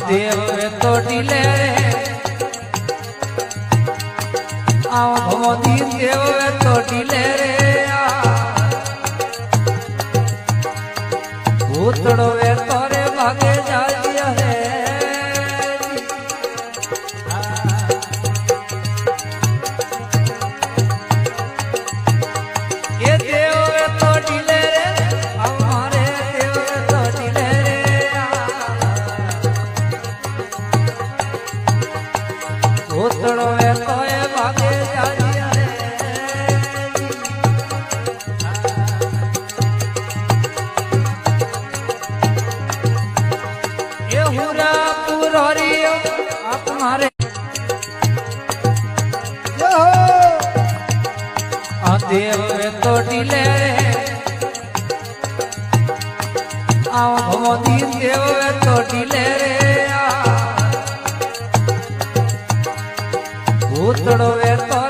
देव तो ढीले आओ भमोदी देव तो ढीले रे भूतड़ो वे तोरे भागे जाजिया है ये देव तो ढीले रे हमारे देव तो ढीले रे भूतड़ो वे तोरे भागे जाजिया है ये हुरा पुरोरी आप मारे देव तो ढीले आओ भमोदी देव तो ढीले रे भूतड़ो वे तो